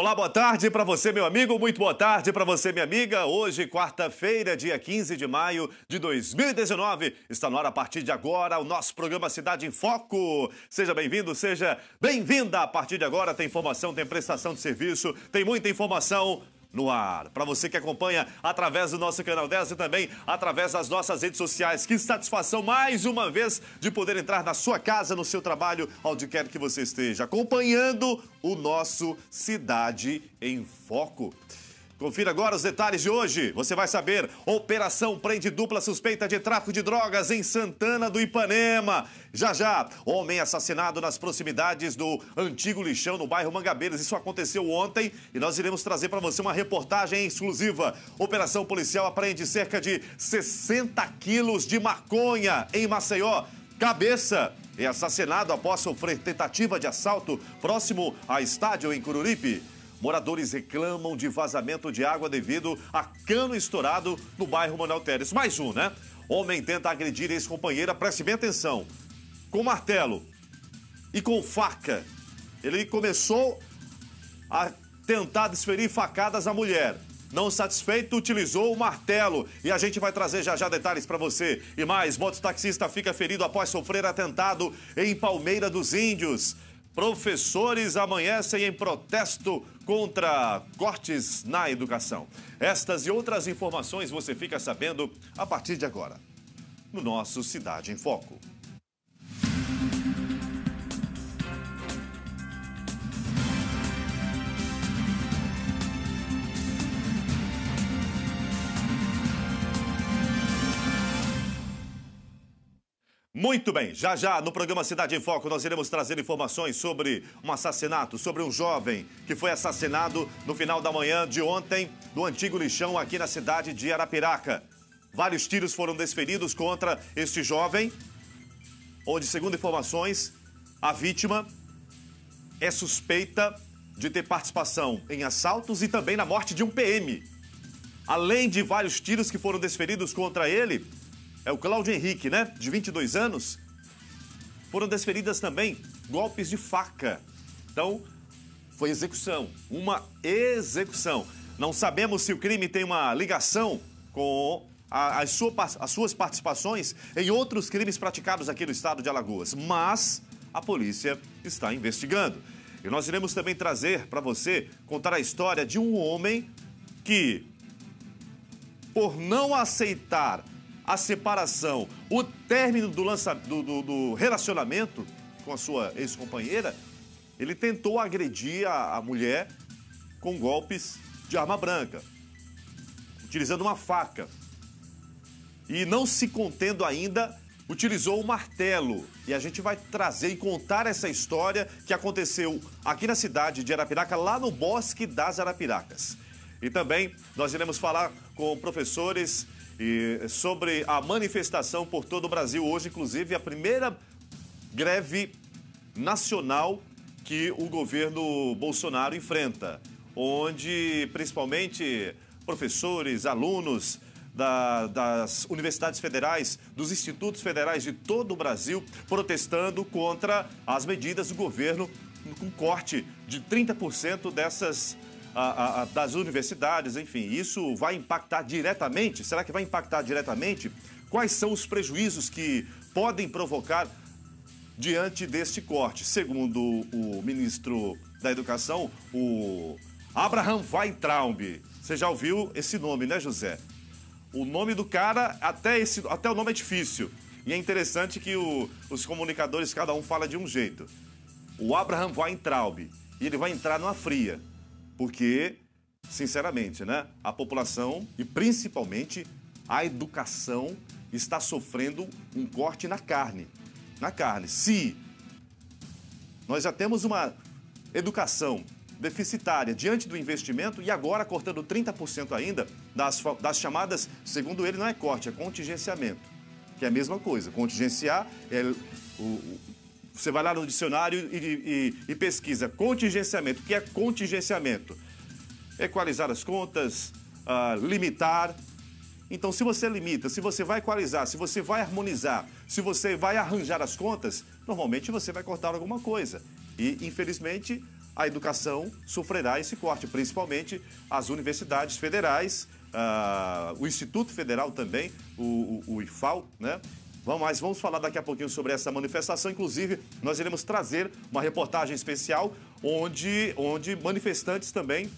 Olá, boa tarde para você, meu amigo, muito boa tarde para você, minha amiga. Hoje, quarta-feira, dia 15 de maio de 2019, está no ar a partir de agora o nosso programa Cidade em Foco. Seja bem-vindo, seja bem-vinda. A partir de agora tem informação, tem prestação de serviço, tem muita informação no ar. Para você que acompanha através do nosso canal 10 e também através das nossas redes sociais. Que satisfação mais uma vez de poder entrar na sua casa, no seu trabalho, onde quer que você esteja, acompanhando o nosso Cidade em Foco. Confira agora os detalhes de hoje. Você vai saber: operação prende dupla suspeita de tráfico de drogas em Santana do Ipanema. Já, homem assassinado nas proximidades do antigo lixão no bairro Mangabeiras. Isso aconteceu ontem e nós iremos trazer para você uma reportagem exclusiva. Operação policial apreende cerca de 60 quilos de maconha em Maceió. Cabeça é assassinado após sofrer tentativa de assalto próximo a estádio em Coruripe. Moradores reclamam de vazamento de água devido a cano estourado no bairro Manuel Teres. Mais um, né? Homem tenta agredir ex-companheira, preste bem atenção, com martelo e com faca. Ele começou a tentar desferir facadas à mulher. Não satisfeito, utilizou o martelo. E a gente vai trazer já detalhes para você. E mais, mototaxista fica ferido após sofrer atentado em Palmeira dos Índios. Professores amanhecem em protesto contra cortes na educação. Estas e outras informações você fica sabendo a partir de agora, no nosso Cidade em Foco. Muito bem, já no programa Cidade em Foco nós iremos trazer informações sobre um assassinato, sobre um jovem que foi assassinado no final da manhã de ontem no antigo lixão aqui na cidade de Arapiraca. Vários tiros foram desferidos contra este jovem, onde, segundo informações, a vítima é suspeita de ter participação em assaltos e também na morte de um PM. Além de vários tiros que foram desferidos contra ele, é o Cláudio Henrique, né? De 22 anos. Foram desferidas também golpes de faca. Então, foi execução. Uma execução. Não sabemos se o crime tem uma ligação com as suas participações em outros crimes praticados aqui no estado de Alagoas. Mas a polícia está investigando. E nós iremos também trazer para você, contar a história de um homem que, por não aceitar a separação, o término do relacionamento com a sua ex-companheira, ele tentou agredir a mulher com golpes de arma branca, utilizando uma faca. E não se contendo ainda, utilizou o martelo. E a gente vai trazer e contar essa história que aconteceu aqui na cidade de Arapiraca, lá no Bosque das Arapiracas. E também nós iremos falar com professores sobre a manifestação por todo o Brasil. Hoje, inclusive, a primeira greve nacional que o governo Bolsonaro enfrenta, onde principalmente professores, alunos das universidades federais, dos institutos federais de todo o Brasil, protestando contra as medidas do governo com corte de 30% das universidades. Enfim, isso vai impactar diretamente? Será que vai impactar diretamente? Quais são os prejuízos que podem provocar diante deste corte? Segundo o ministro da Educação, o Abraham Weintraub. Você já ouviu esse nome, né, José? O nome do cara, até o nome é difícil. E é interessante que os comunicadores, cada um fala de um jeito. O Abraham Weintraub. E ele vai entrar numa fria. Porque, sinceramente, né, a população e principalmente a educação está sofrendo um corte na carne. Na carne. Se nós já temos uma educação deficitária diante do investimento e agora cortando 30% ainda das chamadas, segundo ele, não é corte, é contingenciamento. Que é a mesma coisa. Contingenciar você vai lá no dicionário e pesquisa contingenciamento. O que é contingenciamento? Equalizar as contas, limitar. Então, se você limita, se você vai equalizar, se você vai harmonizar, se você vai arranjar as contas, normalmente você vai cortar alguma coisa. E, infelizmente, a educação sofrerá esse corte, principalmente as universidades federais, o Instituto Federal também, o IFAL, né? Mas vamos falar daqui a pouquinho sobre essa manifestação. Inclusive, nós iremos trazer uma reportagem especial onde manifestantes também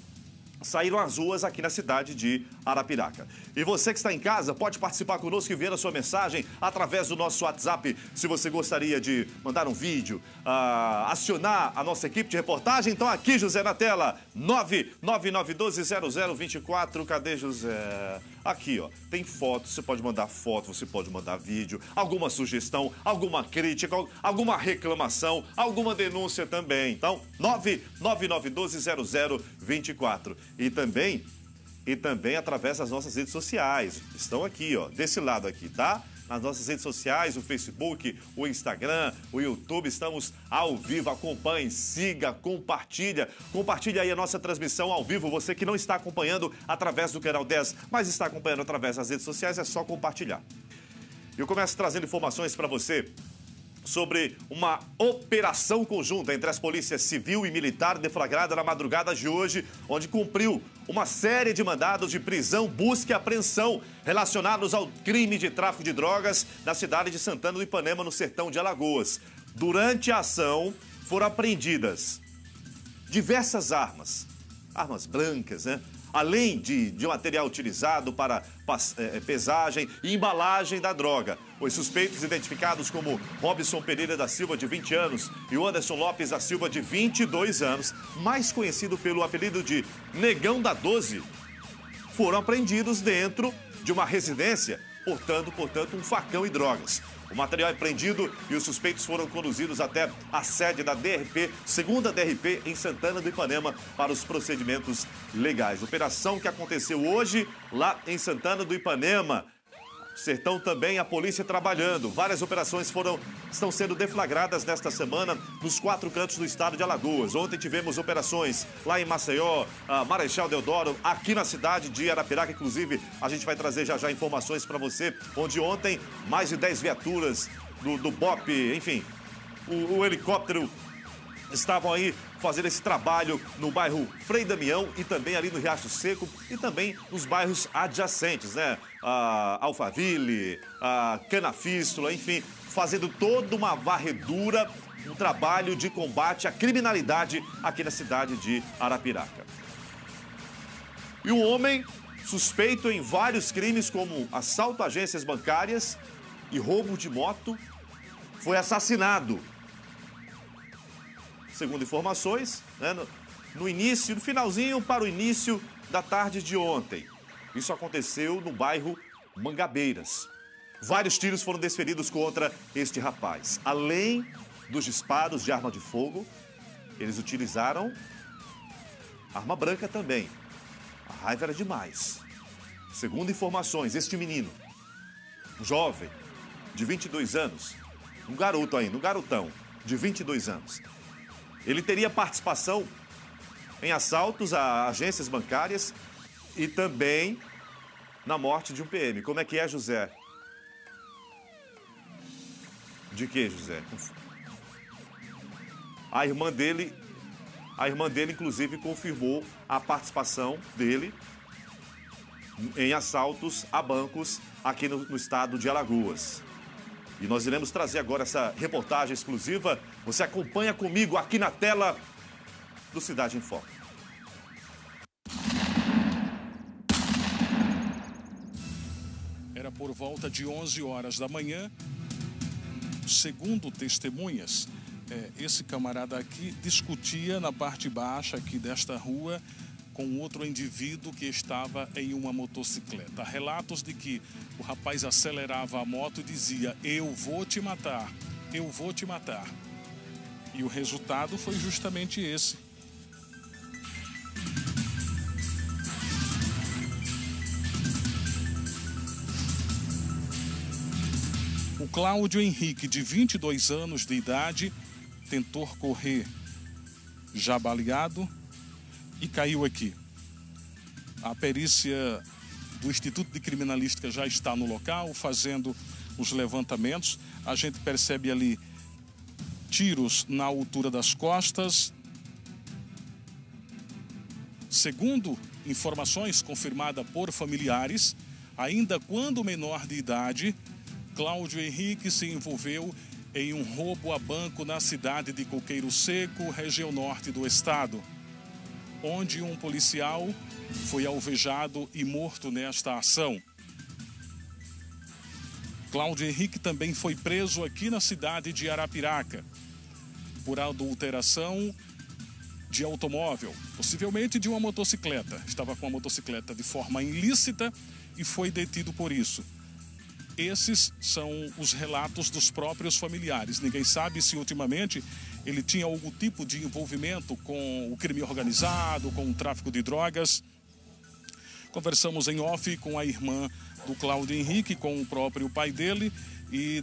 saíram às ruas aqui na cidade de Arapiraca. E você que está em casa pode participar conosco e ver a sua mensagem através do nosso WhatsApp. Se você gostaria de mandar um vídeo, acionar a nossa equipe de reportagem, então aqui, José, na tela, 999120024. Cadê, José? Aqui, ó, tem foto, você pode mandar foto, você pode mandar vídeo, alguma sugestão, alguma crítica, alguma reclamação, alguma denúncia também. Então, 999120024. E também através das nossas redes sociais. Estão aqui, ó, desse lado aqui, tá? Nas nossas redes sociais, o Facebook, o Instagram, o YouTube, estamos ao vivo. Acompanhe, siga, compartilha. Compartilha aí a nossa transmissão ao vivo. Você que não está acompanhando através do canal 10, mas está acompanhando através das redes sociais, é só compartilhar. Eu começo trazendo informações para você sobre uma operação conjunta entre as polícias civil e militar deflagrada na madrugada de hoje, onde cumpriu uma série de mandados de prisão, busca e apreensão relacionados ao crime de tráfico de drogas na cidade de Santana do Ipanema, no sertão de Alagoas. Durante a ação, foram apreendidas diversas armas brancas, né? Além de material utilizado para pesagem e embalagem da droga. Os suspeitos identificados como Robson Pereira da Silva, de 20 anos, e o Anderson Lopes da Silva, de 22 anos, mais conhecido pelo apelido de Negão da 12, foram apreendidos dentro de uma residência, portanto, um facão e drogas. O material é apreendido e os suspeitos foram conduzidos até a sede da DRP, segunda DRP, em Santana do Ipanema, para os procedimentos legais. Operação que aconteceu hoje lá em Santana do Ipanema. Sertão também, a polícia trabalhando. Várias operações estão sendo deflagradas nesta semana nos 4 cantos do estado de Alagoas. Ontem tivemos operações lá em Maceió, Marechal Deodoro, aqui na cidade de Arapiraca. Inclusive, a gente vai trazer já informações para você, onde ontem mais de 10 viaturas do BOP, enfim, o helicóptero, estavam aí fazendo esse trabalho no bairro Frei Damião e também ali no Riacho Seco e também nos bairros adjacentes, né? Alphaville, Canafístula, enfim, fazendo toda uma varredura, um trabalho de combate à criminalidade aqui na cidade de Arapiraca. E um homem suspeito em vários crimes como assalto a agências bancárias e roubo de moto foi assassinado. Segundo informações, né, no finalzinho para o início da tarde de ontem. Isso aconteceu no bairro Mangabeiras. Vários tiros foram desferidos contra este rapaz. Além dos disparos de arma de fogo, eles utilizaram arma branca também. A raiva era demais. Segundo informações, este menino, um jovem de 22 anos, um garoto ainda, um garotão de 22 anos, ele teria participação em assaltos a agências bancárias e também na morte de um PM. Como é que é, José? De que, José? A irmã dele, inclusive, confirmou a participação dele em assaltos a bancos aqui no estado de Alagoas. E nós iremos trazer agora essa reportagem exclusiva. Você acompanha comigo aqui na tela do Cidade em Foco. Era por volta de 11 horas da manhã. Segundo testemunhas, esse camarada aqui discutia na parte baixa aqui desta rua com outro indivíduo que estava em uma motocicleta. Há relatos de que o rapaz acelerava a moto e dizia: "Eu vou te matar, eu vou te matar". E o resultado foi justamente esse. O Cláudio Henrique, de 22 anos de idade, tentou correr já baleado e caiu aqui. A perícia do Instituto de Criminalística já está no local, fazendo os levantamentos. A gente percebe ali tiros na altura das costas, Segundo informações confirmadas por familiares, ainda quando menor de idade, Cláudio Henrique se envolveu em um roubo a banco na cidade de Coqueiro Seco, região norte do estado, onde um policial foi alvejado e morto nesta ação. Cláudio Henrique também foi preso aqui na cidade de Arapiraca por adulteração de automóvel, possivelmente de uma motocicleta. Estava com a motocicleta de forma ilícita e foi detido por isso. Esses são os relatos dos próprios familiares. Ninguém sabe se ultimamente ele tinha algum tipo de envolvimento com o crime organizado, com o tráfico de drogas. Conversamos em off com a irmã do Cláudio Henrique, com o próprio pai dele, e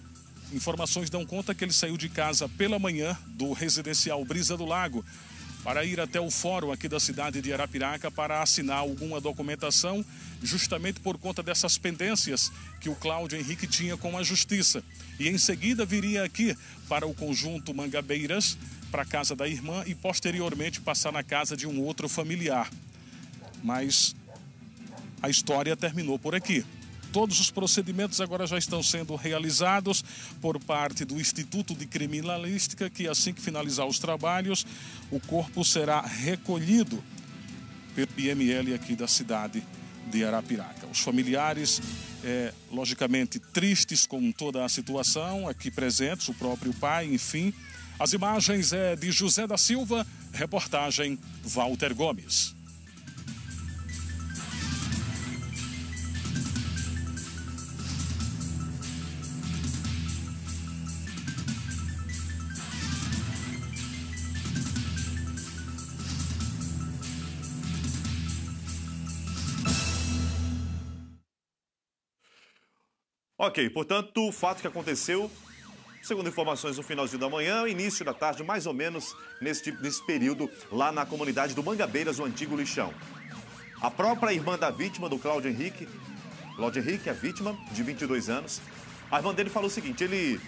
informações dão conta que ele saiu de casa pela manhã do residencial Brisa do Lago para ir até o fórum aqui da cidade de Arapiraca para assinar alguma documentação, justamente por conta dessas pendências que o Cláudio Henrique tinha com a justiça. E em seguida viria aqui para o conjunto Mangabeiras, para a casa da irmã e posteriormente passar na casa de um outro familiar. Mas a história terminou por aqui. Todos os procedimentos agora já estão sendo realizados por parte do Instituto de Criminalística, que assim que finalizar os trabalhos, o corpo será recolhido pelo IML aqui da cidade de Arapiraca. Os familiares, logicamente, tristes com toda a situação, aqui presentes, o próprio pai, enfim. As imagens é de José da Silva, reportagem Walter Gomes. Ok, portanto, o fato que aconteceu, segundo informações, no finalzinho da manhã, início da tarde, mais ou menos nesse período, lá na comunidade do Mangabeiras, o antigo lixão. A própria irmã da vítima, do Cláudio Henrique, a vítima, de 22 anos, a irmã dele falou o seguinte: ele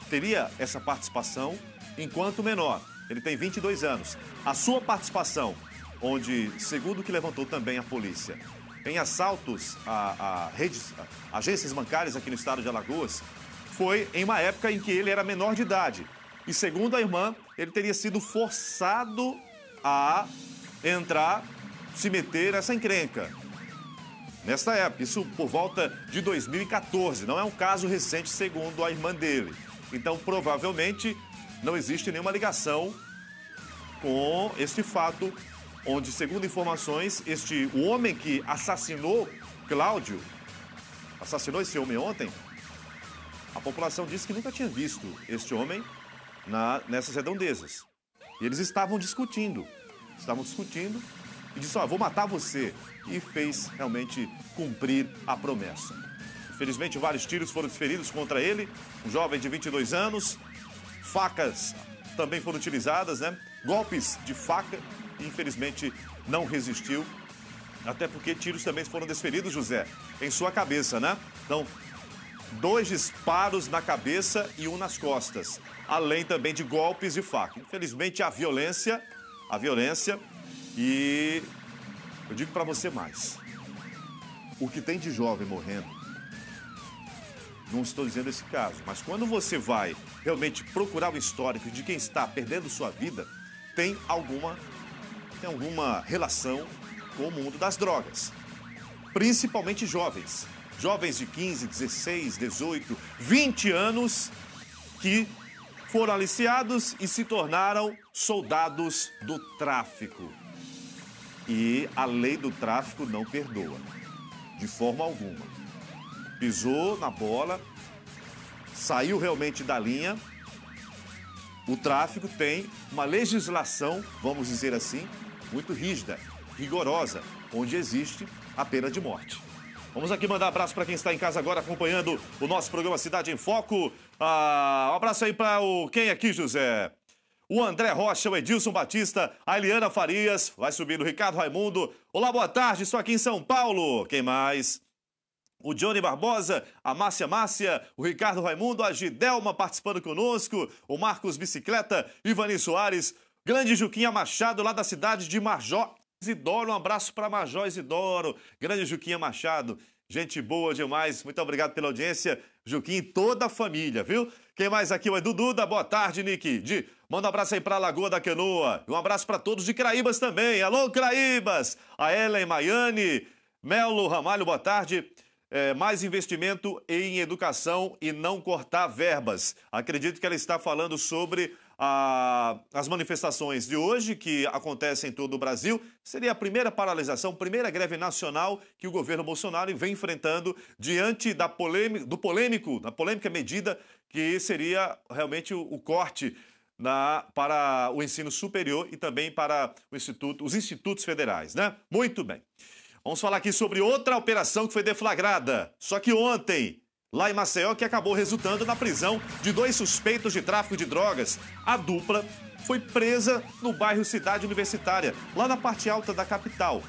teria essa participação enquanto menor, ele tem 22 anos. A sua participação, onde, segundo o que levantou também a polícia, em assaltos a agências bancárias aqui no estado de Alagoas, foi em uma época em que ele era menor de idade. E segundo a irmã, ele teria sido forçado a entrar, se meter nessa encrenca. Nesta época, isso por volta de 2014, não é um caso recente segundo a irmã dele. Então, provavelmente, não existe nenhuma ligação com este fato, onde, segundo informações, o homem que assassinou Cláudio, assassinou esse homem ontem, a população disse que nunca tinha visto este homem nessas redondezas. E eles estavam discutindo e disse: vou matar você. E fez realmente cumprir a promessa. Infelizmente, vários tiros foram desferidos contra ele, um jovem de 22 anos, facas também foram utilizadas, né? Golpes de faca. Infelizmente, não resistiu, até porque tiros também foram desferidos, José, em sua cabeça, né? Então, 2 disparos na cabeça e 1 nas costas, além também de golpes de faca. Infelizmente, a violência, e eu digo para você mais, o que tem de jovem morrendo, não estou dizendo esse caso, mas quando você vai realmente procurar o histórico de quem está perdendo sua vida, tem alguma relação com o mundo das drogas. Principalmente jovens. Jovens de 15, 16, 18, 20 anos que foram aliciados e se tornaram soldados do tráfico. E a lei do tráfico não perdoa, de forma alguma. Pisou na bola, saiu realmente da linha. O tráfico tem uma legislação, vamos dizer assim, muito rígida, rigorosa, onde existe a pena de morte. Vamos aqui mandar um abraço para quem está em casa agora acompanhando o nosso programa Cidade em Foco. Um abraço aí para quem aqui, José? O André Rocha, o Edilson Batista, a Eliana Farias, vai subindo o Ricardo Raimundo. Olá, boa tarde, estou aqui em São Paulo. Quem mais? O Johnny Barbosa, a Márcia, o Ricardo Raimundo, a Gidelma participando conosco, o Marcos Bicicleta, Ivani Soares, grande Juquinha Machado, lá da cidade de Marjó, Isidoro, um abraço para Major Isidoro, grande Juquinha Machado, gente boa demais, muito obrigado pela audiência, Juquinha e toda a família, viu? Quem mais aqui? O Edu Duda, boa tarde, Nick. Manda um abraço aí pra Lagoa da Canoa, um abraço para todos de Craíbas também, alô Craíbas, a Ellen Maiane, Melo Ramalho, boa tarde. Mais investimento em educação e não cortar verbas. Acredito que ela está falando sobre as manifestações de hoje, que acontecem em todo o Brasil. Seria a primeira paralisação, primeira greve nacional que o governo Bolsonaro vem enfrentando diante da polêmica medida que seria realmente o corte para o ensino superior e também para os institutos federais, né? Muito bem. Vamos falar aqui sobre outra operação que foi deflagrada, só que ontem, lá em Maceió, que acabou resultando na prisão de 2 suspeitos de tráfico de drogas. A dupla foi presa no bairro Cidade Universitária, lá na parte alta da capital,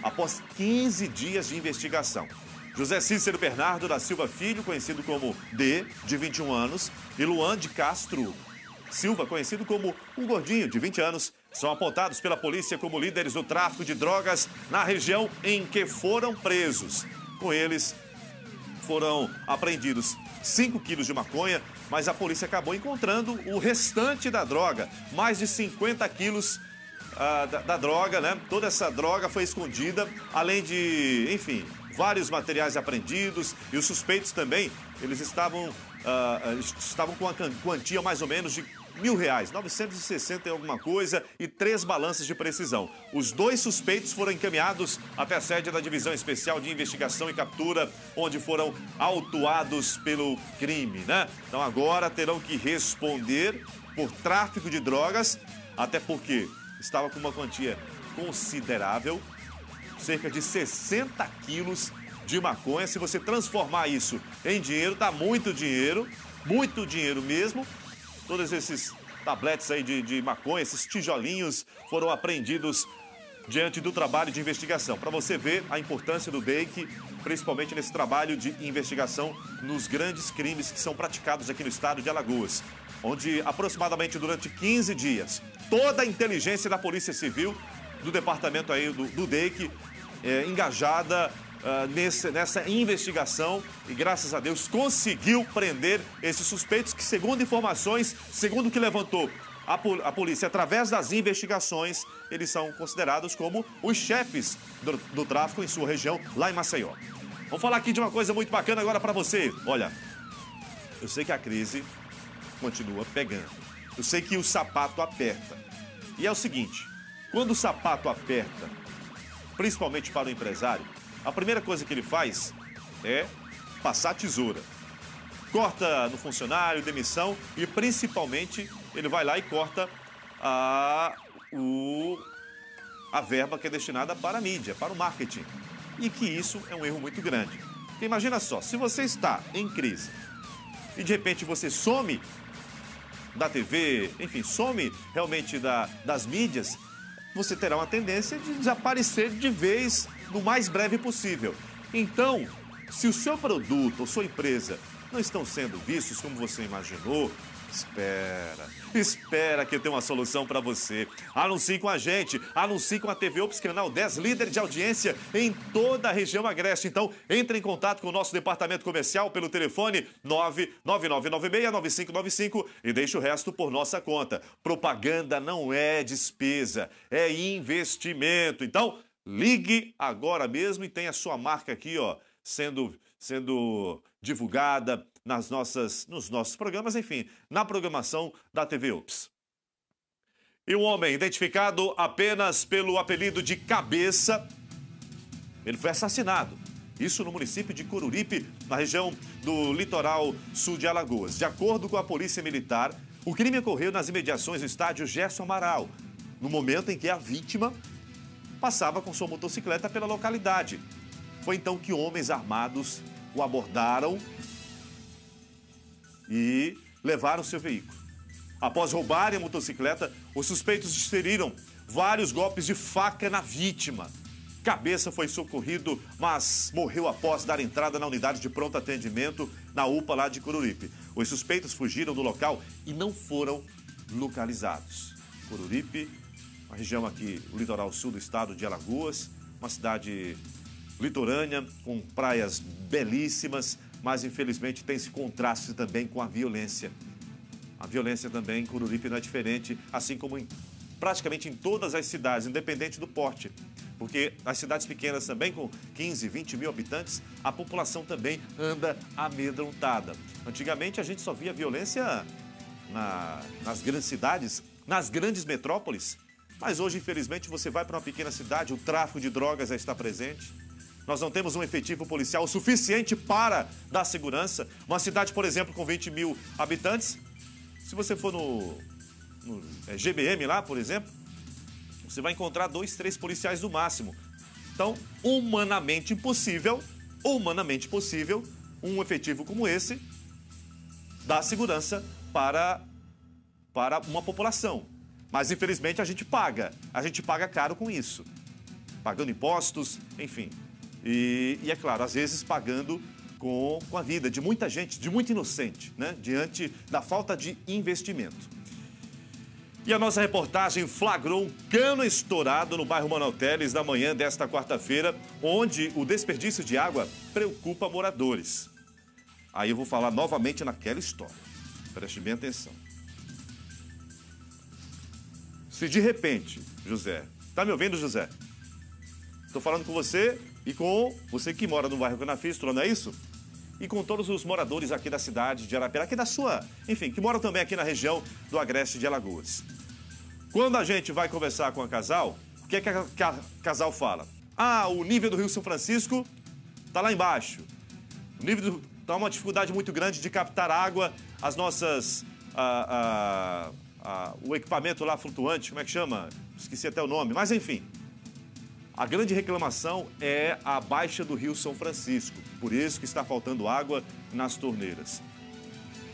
após 15 dias de investigação. José Cícero Bernardo da Silva Filho, conhecido como D, de 21 anos, e Luan de Castro Silva, conhecido como o Gordinho, de 20 anos, são apontados pela polícia como líderes do tráfico de drogas na região em que foram presos. Com eles, foram apreendidos 5 quilos de maconha, mas a polícia acabou encontrando o restante da droga, mais de 50 quilos da droga, né? Toda essa droga foi escondida, além de, enfim, vários materiais apreendidos, e os suspeitos também, eles estavam com uma quantia mais ou menos de R$1.000, 960 e alguma coisa, e 3 balanças de precisão. Os 2 suspeitos foram encaminhados até a sede da Divisão Especial de Investigação e Captura, onde foram autuados pelo crime, né? Então agora terão que responder por tráfico de drogas, até porque estava com uma quantia considerável, cerca de 60 quilos de maconha. Se você transformar isso em dinheiro, dá muito dinheiro mesmo. Todos esses tabletes aí de maconha, esses tijolinhos, foram apreendidos diante do trabalho de investigação. Para você ver a importância do DEIC, principalmente nesse trabalho de investigação nos grandes crimes que são praticados aqui no estado de Alagoas, onde aproximadamente durante 15 dias, toda a inteligência da Polícia Civil, do departamento aí do DEIC, engajada nessa investigação, e graças a Deus conseguiu prender esses suspeitos que, segundo informações, segundo o que levantou a polícia através das investigações, eles são considerados como os chefes do tráfico em sua região, lá em Maceió. Vamos falar aqui de uma coisa muito bacana agora para você. Olha, eu sei que a crise continua pegando, eu sei que o sapato aperta, e é o seguinte, quando o sapato aperta, principalmente para o empresário, a primeira coisa que ele faz é passar a tesoura. Corta no funcionário, demissão, e principalmente ele vai lá e corta a verba que é destinada para a mídia, para o marketing. E que isso é um erro muito grande. Porque imagina só, se você está em crise e de repente você some da TV, enfim, some realmente das mídias, você terá uma tendência de desaparecer de vez no mais breve possível. Então, se o seu produto ou sua empresa não estão sendo vistos como você imaginou, espera que eu tenho uma solução para você. Anuncie com a gente, anuncie com a TV Ops Canal 10, líder de audiência em toda a região agreste. Então, entre em contato com o nosso departamento comercial pelo telefone 99996-9595 e deixe o resto por nossa conta. Propaganda não é despesa, é investimento. Então, ligue agora mesmo e tenha a sua marca aqui, ó, sendo divulgada nos nossos programas, enfim, na programação da TV Ops. E um homem identificado apenas pelo apelido de Cabeça, ele foi assassinado. Isso no município de Coruripe, na região do litoral sul de Alagoas. De acordo com a Polícia Militar, o crime ocorreu nas imediações do estádio Gerson Amaral, no momento em que a vítima passava com sua motocicleta pela localidade. Foi então que homens armados o abordaram e levaram seu veículo. Após roubarem a motocicleta, os suspeitos desferiram vários golpes de faca na vítima. Cabeça foi socorrido, mas morreu após dar entrada na unidade de pronto atendimento na UPA lá de Coruripe. Os suspeitos fugiram do local e não foram localizados. Coruripe, a região aqui, o litoral sul do estado de Alagoas, uma cidade litorânea, com praias belíssimas, mas infelizmente tem esse contraste também com a violência. A violência também em Coruripe não é diferente, assim como praticamente em todas as cidades, independente do porte. Porque as cidades pequenas também, com 15, 20 mil habitantes, a população também anda amedrontada. Antigamente a gente só via violência nas grandes cidades, nas grandes metrópoles. Mas hoje, infelizmente, você vai para uma pequena cidade, o tráfico de drogas já está presente. Nós não temos um efetivo policial suficiente para dar segurança. Uma cidade, por exemplo, com 20 mil habitantes, se você for no GBM lá, por exemplo, você vai encontrar 2, 3 policiais no máximo. Então, humanamente impossível, um efetivo como esse dar segurança para uma população. Mas, infelizmente, a gente paga caro com isso. Pagando impostos, enfim. E é claro, às vezes pagando com a vida de muita gente, de muito inocente, né? Diante da falta de investimento. E a nossa reportagem flagrou um cano estourado no bairro Manuel Teles na manhã desta quarta-feira, onde o desperdício de água preocupa moradores. Aí eu vou falar novamente naquela história. Preste bem atenção. Se de repente, José, tá me ouvindo, José? Estou falando com você e com você que mora no bairro Canafístula, não é isso? E com todos os moradores aqui da cidade de Arapiraca, aqui da sua, enfim, que moram também aqui na região do Agreste de Alagoas. Quando a gente vai conversar com a casal, o que é que a casal fala? Ah, o nível do Rio São Francisco está lá embaixo. O nível está uma dificuldade muito grande de captar água, as nossas... o equipamento lá flutuante, como é que chama? Esqueci até o nome, mas enfim. A grande reclamação é a baixa do Rio São Francisco. Por isso que está faltando água nas torneiras.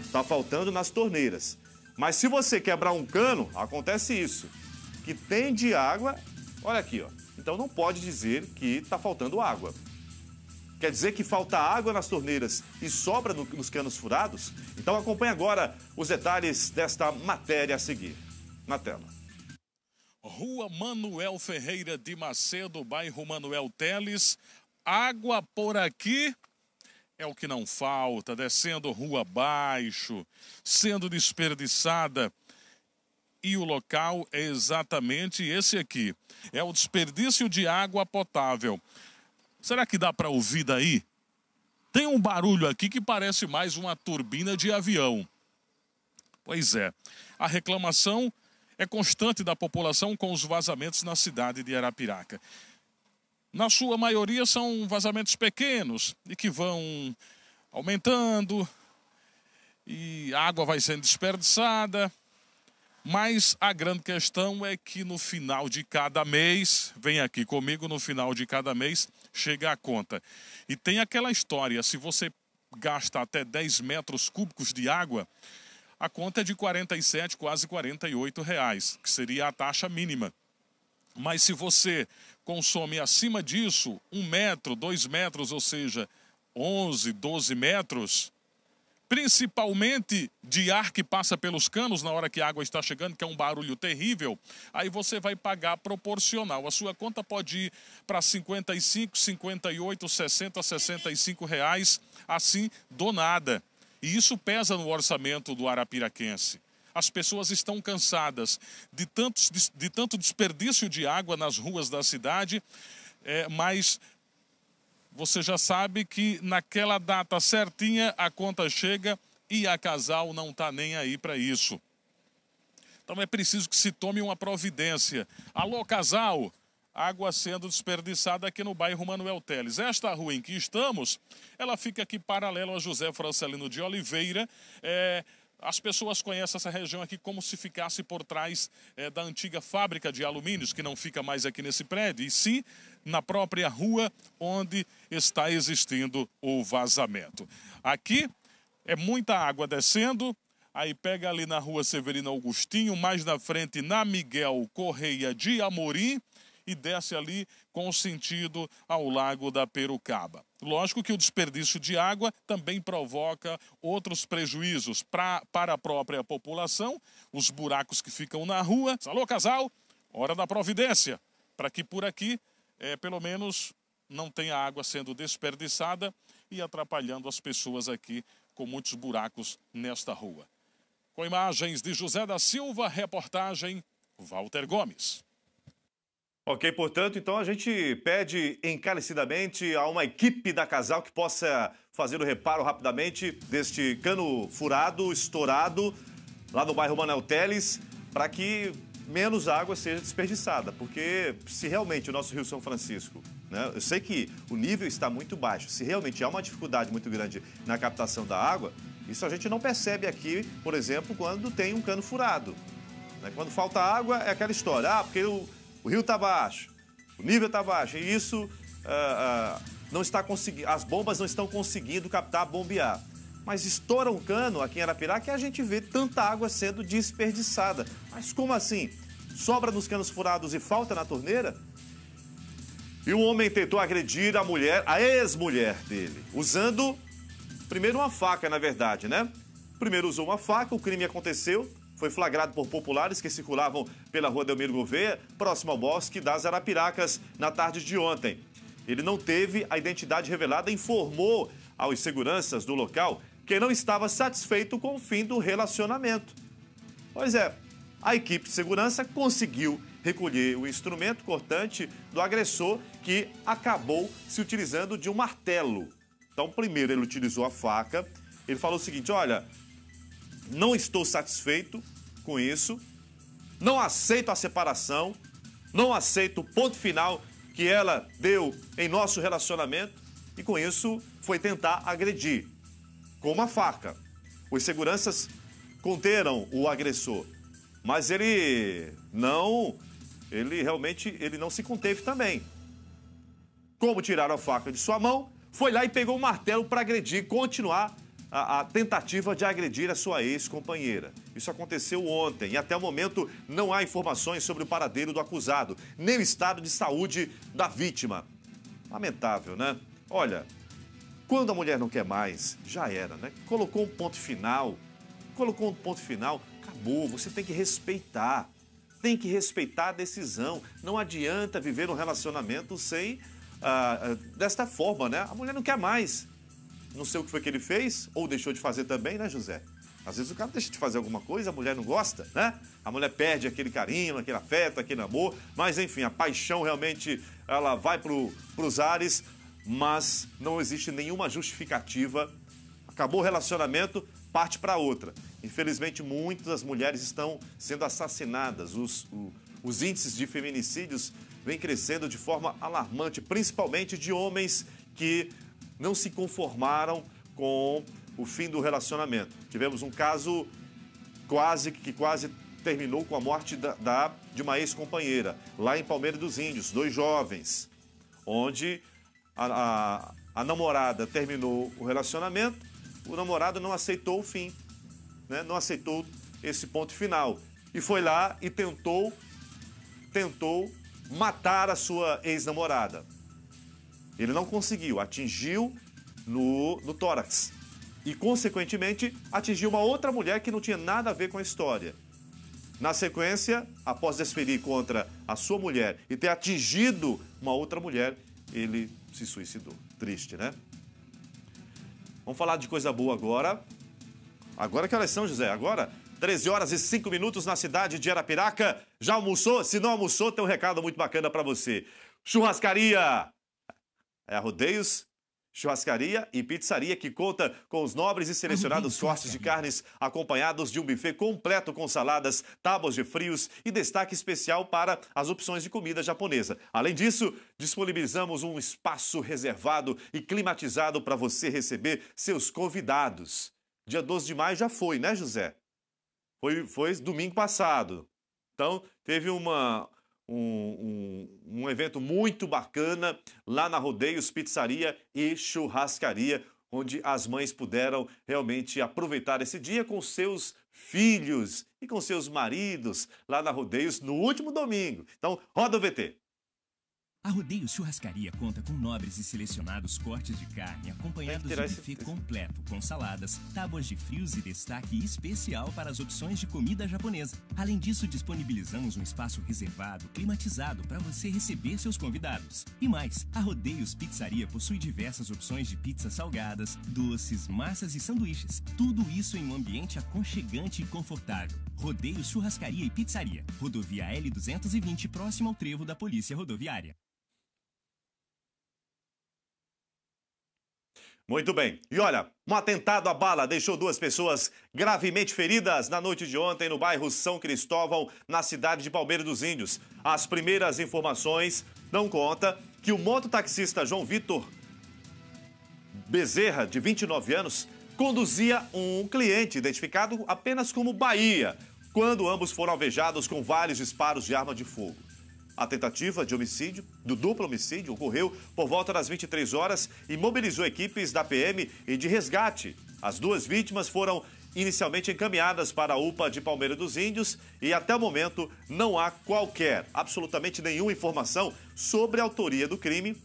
Está faltando nas torneiras. Mas se você quebrar um cano, acontece isso. Que tem de água, olha aqui, ó. Então não pode dizer que está faltando água. Quer dizer que falta água nas torneiras e sobra nos canos furados? Então acompanhe agora os detalhes desta matéria a seguir. Na tela. Rua Manuel Ferreira de Macedo, bairro Manuel Teles. Água por aqui é o que não falta, descendo rua abaixo, sendo desperdiçada. E o local é exatamente esse aqui. É o desperdício de água potável. Será que dá para ouvir daí? Tem um barulho aqui que parece mais uma turbina de avião. Pois é, a reclamação é constante da população com os vazamentos na cidade de Arapiraca. Na sua maioria são vazamentos pequenos e que vão aumentando e a água vai sendo desperdiçada. Mas a grande questão é que no final de cada mês, vem aqui comigo, no final de cada mês chega a conta. E tem aquela história, se você gasta até 10 metros cúbicos de água, a conta é de R$ 47, quase R$ 48, que seria a taxa mínima. Mas se você consome acima disso, 1 metro, 2 metros, ou seja, 11, 12 metros, principalmente de ar que passa pelos canos na hora que a água está chegando, que é um barulho terrível, aí você vai pagar proporcional. A sua conta pode ir para 55, 58, 60, 65 reais, assim, do nada. E isso pesa no orçamento do arapiraquense. As pessoas estão cansadas de tanto desperdício de água nas ruas da cidade, mas você já sabe que naquela data certinha a conta chega e a casal não está nem aí para isso. Então é preciso que se tome uma providência. Alô, casal! Água sendo desperdiçada aqui no bairro Manuel Teles. Esta rua em que estamos, ela fica aqui paralelo a José Francelino de Oliveira. As pessoas conhecem essa região aqui como se ficasse por trás da antiga fábrica de alumínios, que não fica mais aqui nesse prédio, e sim na própria rua onde está existindo o vazamento. Aqui é muita água descendo, aí pega ali na rua Severino Augustinho, mais na frente na Miguel Correia de Amorim, e desce ali com sentido ao Lago da Perucaba. Lógico que o desperdício de água também provoca outros prejuízos para a própria população, os buracos que ficam na rua. Alô, casal? Hora da providência, para que por aqui, pelo menos, não tenha água sendo desperdiçada e atrapalhando as pessoas aqui com muitos buracos nesta rua. Com imagens de José da Silva, reportagem Walter Gomes. Ok, portanto, então a gente pede encarecidamente a uma equipe da Casal que possa fazer o reparo rapidamente deste cano furado, estourado, lá no bairro Manuel Teles, para que menos água seja desperdiçada. Porque se realmente o nosso Rio São Francisco, né, eu sei que o nível está muito baixo, se realmente há uma dificuldade muito grande na captação da água, isso a gente não percebe aqui, por exemplo, quando tem um cano furado. Né? Quando falta água, é aquela história, porque o rio está baixo, o nível está baixo, e isso não está conseguindo, as bombas não estão conseguindo captar, bombear. Mas estoura um cano aqui em Arapiraca e a gente vê tanta água sendo desperdiçada. Mas como assim? Sobra nos canos furados e falta na torneira? E um homem tentou agredir a mulher, a ex-mulher dele, usando, primeiro uma faca, na verdade, né? Primeiro usou uma faca, o crime aconteceu. Foi flagrado por populares que circulavam pela rua Delmiro Gouveia, próximo ao Bosque das Arapiracas, na tarde de ontem. Ele não teve a identidade revelada e informou aos seguranças do local que não estava satisfeito com o fim do relacionamento. Pois é, a equipe de segurança conseguiu recolher o instrumento cortante do agressor, que acabou se utilizando de um martelo. Então, primeiro ele utilizou a faca, ele falou o seguinte: olha, não estou satisfeito com isso, não aceito a separação, não aceito o ponto final que ela deu em nosso relacionamento, e com isso foi tentar agredir com uma faca. Os seguranças conteram o agressor, mas ele realmente não se conteve também. Como tiraram a faca de sua mão, foi lá e pegou o martelo para agredir, continuar a tentativa de agredir a sua ex-companheira. Isso aconteceu ontem e até o momento não há informações sobre o paradeiro do acusado, nem o estado de saúde da vítima. Lamentável, né? Olha, quando a mulher não quer mais, já era, né? Colocou um ponto final, acabou. Você tem que respeitar a decisão. Não adianta viver um relacionamento sem, desta forma, né? A mulher não quer mais. Não sei o que foi que ele fez, ou deixou de fazer também, né, José? Às vezes o cara deixa de fazer alguma coisa, a mulher não gosta, né? A mulher perde aquele carinho, aquele afeto, aquele amor. Mas, enfim, a paixão realmente, ela vai pros ares, mas não existe nenhuma justificativa. Acabou o relacionamento, parte para outra. Infelizmente, muitas mulheres estão sendo assassinadas. Os índices de feminicídios vêm crescendo de forma alarmante, principalmente de homens que não se conformaram com o fim do relacionamento. Tivemos um caso que quase terminou com a morte de uma ex-companheira, lá em Palmeira dos Índios, 2 jovens, onde a namorada terminou o relacionamento, o namorado não aceitou o fim, né? Não aceitou esse ponto final. E foi lá e tentou matar a sua ex-namorada. Ele não conseguiu, atingiu no tórax e, consequentemente, atingiu uma outra mulher que não tinha nada a ver com a história. Na sequência, após desferir contra a sua mulher e ter atingido uma outra mulher, ele se suicidou. Triste, né? Vamos falar de coisa boa agora. Agora que horas são, José? Agora, 13 horas e 5 minutos na cidade de Arapiraca. Já almoçou? Se não almoçou, tem um recado muito bacana para você. Churrascaria! É a Rodeios, churrascaria e pizzaria que conta com os nobres e selecionados cortes de carnes acompanhados de um buffet completo com saladas, tábuas de frios e destaque especial para as opções de comida japonesa. Além disso, disponibilizamos um espaço reservado e climatizado para você receber seus convidados. Dia 12 de maio já foi, né, José? Foi domingo passado. Então, teve um evento muito bacana lá na Rodeios Pizzaria e Churrascaria, onde as mães puderam realmente aproveitar esse dia com seus filhos e com seus maridos lá na Rodeios no último domingo. Então, roda o VT. A Rodeio Churrascaria conta com nobres e selecionados cortes de carne, acompanhados de buffet completo, com saladas, tábuas de frios e destaque especial para as opções de comida japonesa. Além disso, disponibilizamos um espaço reservado, climatizado, para você receber seus convidados. E mais, a Rodeios Pizzaria possui diversas opções de pizzas salgadas, doces, massas e sanduíches. Tudo isso em um ambiente aconchegante e confortável. Rodeios Churrascaria e Pizzaria. Rodovia L220, próximo ao trevo da Polícia Rodoviária. Muito bem. E olha, um atentado à bala deixou 2 pessoas gravemente feridas na noite de ontem no bairro São Cristóvão, na cidade de Palmeira dos Índios. As primeiras informações dão conta que o mototaxista João Vitor Bezerra, de 29 anos, conduzia um cliente identificado apenas como Bahia, quando ambos foram alvejados com vários disparos de arma de fogo. A tentativa de homicídio, do duplo homicídio, ocorreu por volta das 23 horas e mobilizou equipes da PM e de resgate. As 2 vítimas foram inicialmente encaminhadas para a UPA de Palmeira dos Índios e até o momento não há absolutamente nenhuma informação sobre a autoria do crime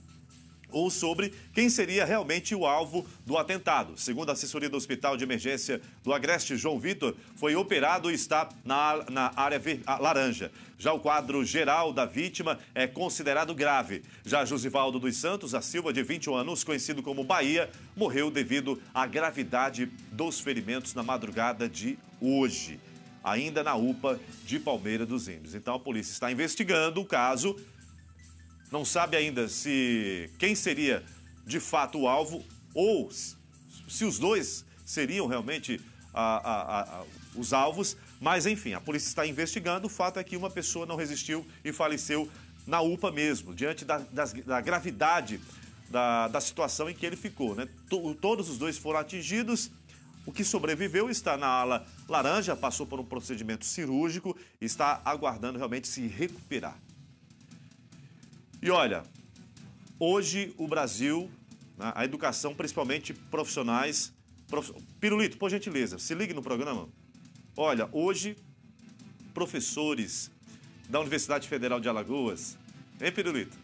ou sobre quem seria realmente o alvo do atentado. Segundo a assessoria do Hospital de Emergência do Agreste, João Vitor foi operado e está na área laranja. Já o quadro geral da vítima é considerado grave. Já Josivaldo dos Santos da Silva, de 21 anos, conhecido como Bahia, morreu devido à gravidade dos ferimentos na madrugada de hoje, ainda na UPA de Palmeira dos Índios. Então a polícia está investigando o caso. Não sabe ainda se quem seria de fato o alvo ou se os dois seriam realmente os alvos. Mas, enfim, a polícia está investigando. O fato é que uma pessoa não resistiu e faleceu na UPA mesmo, diante da gravidade da situação em que ele ficou, né? Todos os dois foram atingidos. O que sobreviveu está na ala laranja, passou por um procedimento cirúrgico e está aguardando realmente se recuperar. E olha, hoje o Brasil, né, a educação, principalmente profissionais... Pirulito, por gentileza, se ligue no programa. Olha, hoje, professores da Universidade Federal de Alagoas... Hein, Pirulito?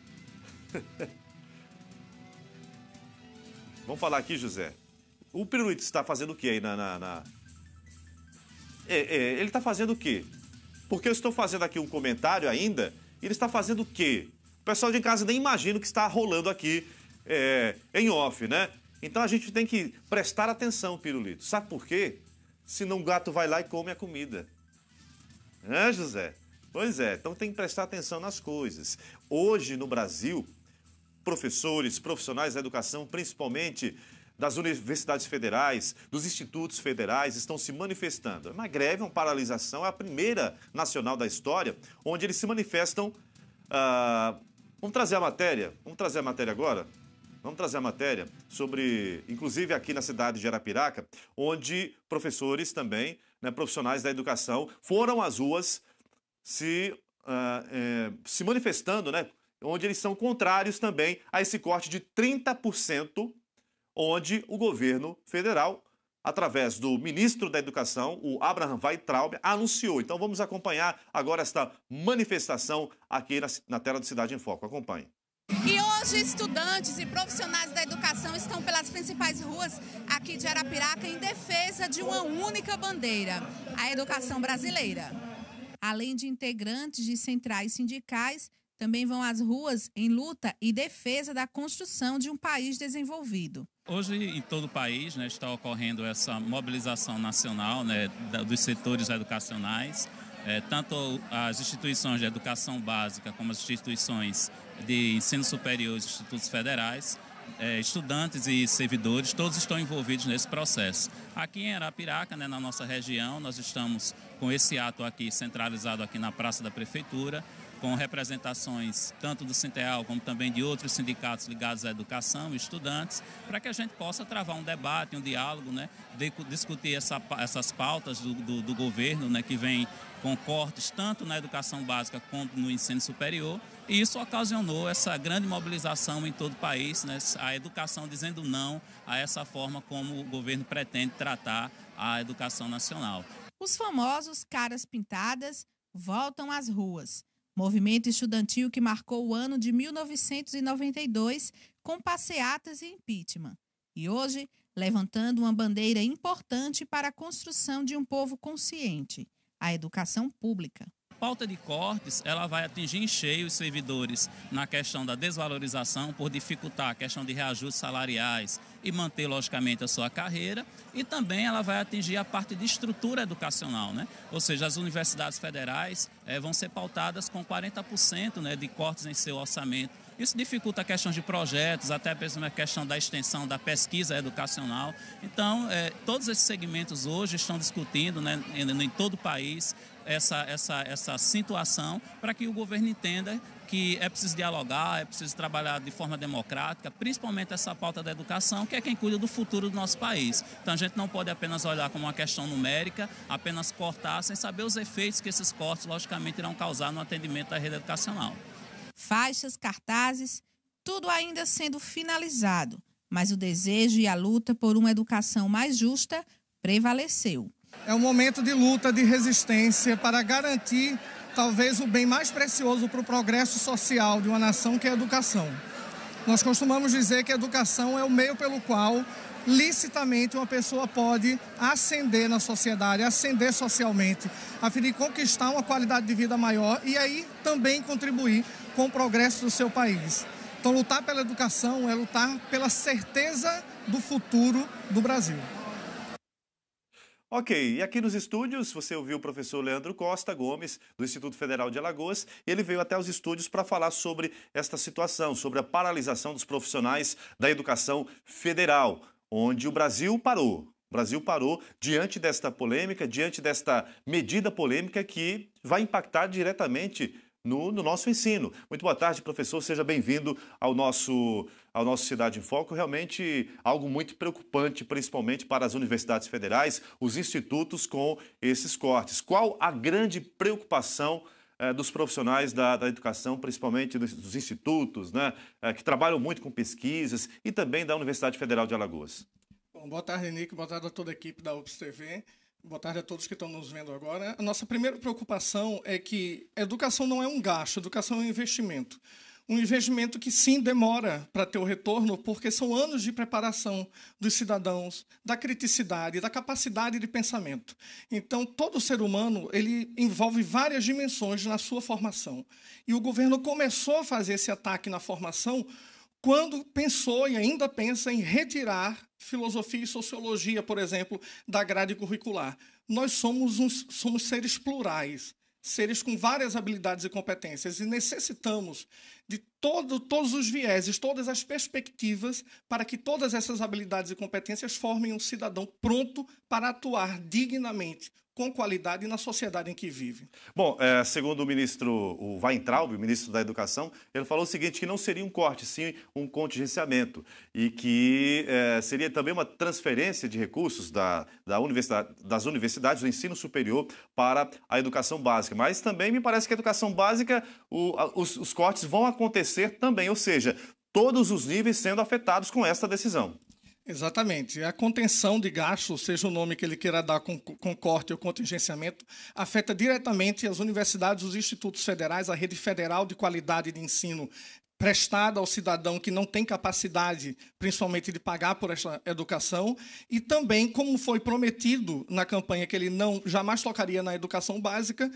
Vamos falar aqui, José. O Pirulito está fazendo o quê aí ele está fazendo o quê? Porque eu estou fazendo aqui um comentário ainda, e ele está fazendo o quê? O pessoal de casa nem imagina o que está rolando aqui em off, né? Então a gente tem que prestar atenção, Pirulito. Sabe por quê? Senão o gato vai lá e come a comida. Né, José? Pois é, então tem que prestar atenção nas coisas. Hoje, no Brasil, professores, profissionais da educação, principalmente das universidades federais, dos institutos federais, estão se manifestando. Uma greve, uma paralisação, é a primeira nacional da história, onde eles se manifestam... Vamos trazer a matéria agora? Vamos trazer a matéria sobre, inclusive aqui na cidade de Arapiraca, onde professores também, né, profissionais da educação, foram às ruas se manifestando, né, onde eles são contrários também a esse corte de 30%, onde o governo federal, através do ministro da Educação, o Abraham Weintraub, anunciou. Então vamos acompanhar agora esta manifestação aqui na tela do Cidade em Foco. Acompanhe. E hoje estudantes e profissionais da educação estão pelas principais ruas aqui de Arapiraca em defesa de uma única bandeira, a educação brasileira. Além de integrantes de centrais sindicais, também vão às ruas em luta e defesa da construção de um país desenvolvido. Hoje, em todo o país, né, está ocorrendo essa mobilização nacional, né, dos setores educacionais, tanto as instituições de educação básica como as instituições de ensino superior, os institutos federais, estudantes e servidores, todos estão envolvidos nesse processo. Aqui em Arapiraca, né, na nossa região, nós estamos com esse ato aqui centralizado aqui na Praça da Prefeitura, com representações tanto do Sinteal como também de outros sindicatos ligados à educação e estudantes, para que a gente possa travar um debate, um diálogo, né, discutir essas pautas do governo, né, que vem com cortes tanto na educação básica como no ensino superior. E isso ocasionou essa grande mobilização em todo o país, né, a educação dizendo não a essa forma como o governo pretende tratar a educação nacional. Os famosos caras pintadas voltam às ruas. Movimento estudantil que marcou o ano de 1992 com passeatas e impeachment. E hoje, levantando uma bandeira importante para a construção de um povo consciente, a educação pública. A pauta de cortes, ela vai atingir em cheio os servidores na questão da desvalorização, por dificultar a questão de reajustes salariais e manter, logicamente, a sua carreira. E também ela vai atingir a parte de estrutura educacional, né? Ou seja, as universidades federais vão ser pautadas com 40%, né, de cortes em seu orçamento. Isso dificulta a questão de projetos, até mesmo a questão da extensão da pesquisa educacional. Então, todos esses segmentos hoje estão discutindo, né, em todo o país essa situação para que o governo entenda que é preciso dialogar, é preciso trabalhar de forma democrática, principalmente essa pauta da educação, que é quem cuida do futuro do nosso país. Então a gente não pode apenas olhar como uma questão numérica, apenas cortar, sem saber os efeitos que esses cortes, logicamente, irão causar no atendimento da rede educacional. Faixas, cartazes, tudo ainda sendo finalizado, mas o desejo e a luta por uma educação mais justa prevaleceu. É um momento de luta, de resistência para garantir talvez o bem mais precioso para o progresso social de uma nação, que é a educação. Nós costumamos dizer que a educação é o meio pelo qual, licitamente, uma pessoa pode ascender na sociedade, ascender socialmente, a fim de conquistar uma qualidade de vida maior e aí também contribuir com o progresso do seu país. Então, lutar pela educação é lutar pela certeza do futuro do Brasil. Ok, e aqui nos estúdios você ouviu o professor Leandro Costa Gomes, do Instituto Federal de Alagoas. Ele veio até os estúdios para falar sobre esta situação, sobre a paralisação dos profissionais da educação federal, onde o Brasil parou. O Brasil parou diante desta polêmica, diante desta medida polêmica que vai impactar diretamente no nosso ensino. Muito boa tarde, professor. Seja bem-vindo ao nosso Cidade em Foco. Realmente algo muito preocupante, principalmente para as universidades federais, os institutos com esses cortes. Qual a grande preocupação dos profissionais da educação, principalmente dos institutos, né, que trabalham muito com pesquisas, e também da Universidade Federal de Alagoas? Bom, boa tarde, Nico. Boa tarde a toda a equipe da UPS TV. Boa tarde a todos que estão nos vendo agora. A nossa primeira preocupação é que a educação não é um gasto, a educação é um investimento. Um investimento que, sim, demora para ter o retorno, porque são anos de preparação dos cidadãos, da criticidade, da capacidade de pensamento. Então, todo ser humano ele envolve várias dimensões na sua formação. E o governo começou a fazer esse ataque na formação quando pensou e ainda pensa em retirar filosofia e sociologia, por exemplo, da grade curricular. Nós somos seres plurais, seres com várias habilidades e competências, e necessitamos de todos os vieses, todas as perspectivas, para que todas essas habilidades e competências formem um cidadão pronto para atuar dignamente, com qualidade na sociedade em que vive. Bom, segundo o ministro Weintraub, o ministro da Educação, ele falou o seguinte, que não seria um corte, sim um contingenciamento, e que seria também uma transferência de recursos das universidades do ensino superior para a educação básica. Mas também me parece que a educação básica, os cortes vão acontecer também, ou seja, todos os níveis sendo afetados com esta decisão. Exatamente. A contenção de gastos, seja o nome que ele queira dar com corte ou contingenciamento, afeta diretamente as universidades, os institutos federais, a rede federal de qualidade de ensino prestada ao cidadão que não tem capacidade, principalmente, de pagar por essa educação, e também, como foi prometido na campanha que ele não jamais tocaria na educação básica,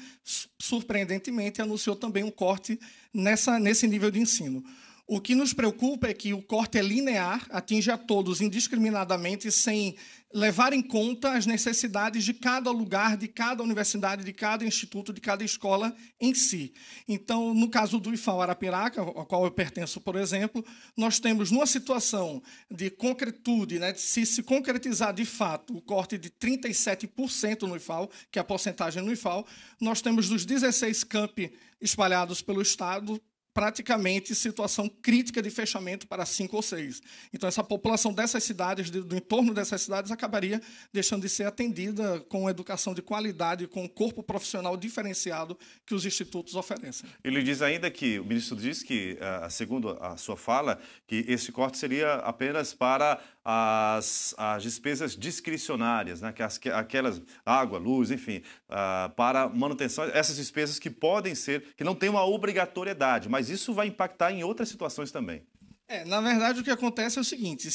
surpreendentemente anunciou também um corte nesse nível de ensino. O que nos preocupa é que o corte é linear, atinge a todos indiscriminadamente, sem levar em conta as necessidades de cada lugar, de cada universidade, de cada instituto, de cada escola em si. Então, no caso do IFAL Arapiraca, ao qual eu pertenço, por exemplo, nós temos, numa situação de concretude, né, de se concretizar de fato o corte de 37% no IFAL, que é a porcentagem no IFAL, nós temos dos 16 campi espalhados pelo Estado, praticamente situação crítica de fechamento para 5 ou 6. Então, essa população dessas cidades, do entorno dessas cidades, acabaria deixando de ser atendida com educação de qualidade, com um corpo profissional diferenciado que os institutos oferecem. Ele diz ainda que, o ministro diz que, segundo a sua fala, que esse corte seria apenas para as despesas discricionárias, né? Que aquelas água, luz, enfim, para manutenção, essas despesas que podem ser, que não têm uma obrigatoriedade, mas isso vai impactar em outras situações também. Na verdade, o que acontece é o seguinte,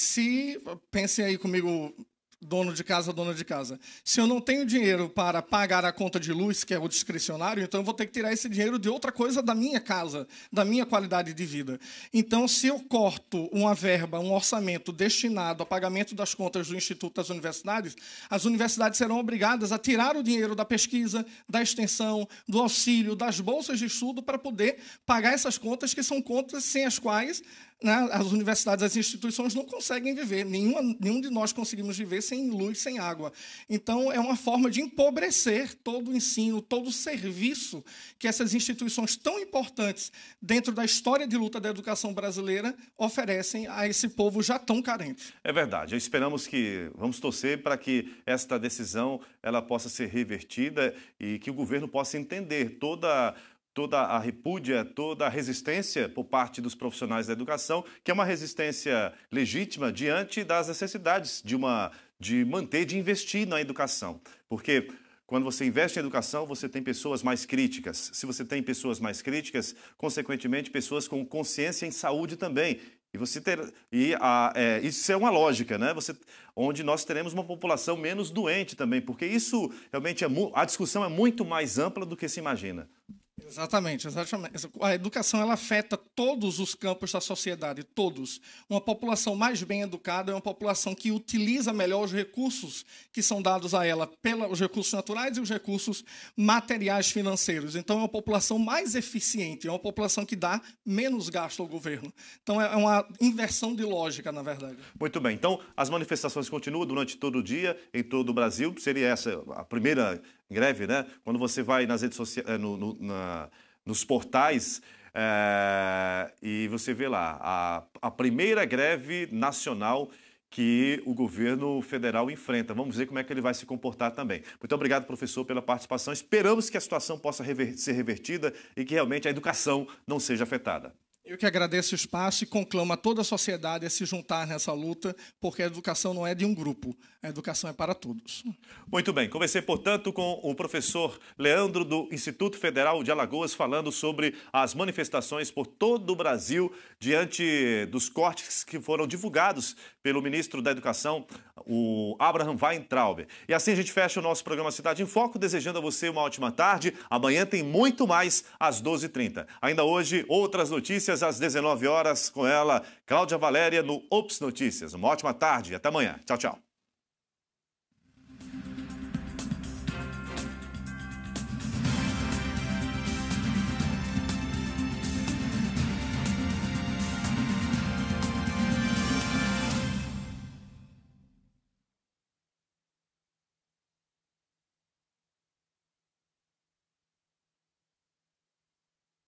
pensem aí comigo, dono de casa, dona de casa, se eu não tenho dinheiro para pagar a conta de luz, que é o discricionário, então eu vou ter que tirar esse dinheiro de outra coisa da minha casa, da minha qualidade de vida. Então, se eu corto uma verba, um orçamento destinado a pagamento das contas do Instituto das Universidades, as universidades serão obrigadas a tirar o dinheiro da pesquisa, da extensão, do auxílio, das bolsas de estudo para poder pagar essas contas, que são contas sem as quais, né, as universidades, as instituições não conseguem viver. Nenhum de nós conseguimos viver sem luz, sem água. Então, é uma forma de empobrecer todo o ensino, todo o serviço que essas instituições tão importantes dentro da história de luta da educação brasileira oferecem a esse povo já tão carente. É verdade. Esperamos vamos torcer para que esta decisão ela possa ser revertida e que o governo possa entender toda a repúdia, toda a resistência por parte dos profissionais da educação, que é uma resistência legítima diante das necessidades de manter, de investir na educação. Porque quando você investe em educação, você tem pessoas mais críticas. Se você tem pessoas mais críticas, consequentemente, pessoas com consciência em saúde também. Isso é uma lógica, né? Onde nós teremos uma população menos doente também, porque isso realmente a discussão é muito mais ampla do que se imagina. Exatamente. A educação ela afeta todos os campos da sociedade, todos. Uma população mais bem educada é uma população que utiliza melhor os recursos que são dados a ela, os recursos naturais e os recursos materiais financeiros. Então, é uma população mais eficiente, é uma população que dá menos gasto ao governo. Então, é uma inversão de lógica, na verdade. Muito bem. Então, as manifestações continuam durante todo o dia, em todo o Brasil. Seria essa a primeira greve, né? Quando você vai nas redes sociais, nos portais, e você vê lá a primeira greve nacional que o governo federal enfrenta. Vamos ver como é que ele vai se comportar também. Muito obrigado, professor, pela participação. Esperamos que a situação possa ser revertida e que realmente a educação não seja afetada. Eu que agradeço o espaço e conclamo a toda a sociedade a se juntar nessa luta, porque a educação não é de um grupo, a educação é para todos. Muito bem, conversei, portanto, com o professor Leandro do Instituto Federal de Alagoas, falando sobre as manifestações por todo o Brasil diante dos cortes que foram divulgados pelo ministro da Educação, o Abraham Weintraub. E assim a gente fecha o nosso programa Cidade em Foco, desejando a você uma ótima tarde. Amanhã tem muito mais às 12h30. Ainda hoje, outras notícias às 19 horas com ela, Cláudia Valéria, no Ops Notícias. Uma ótima tarde e até amanhã. Tchau, tchau.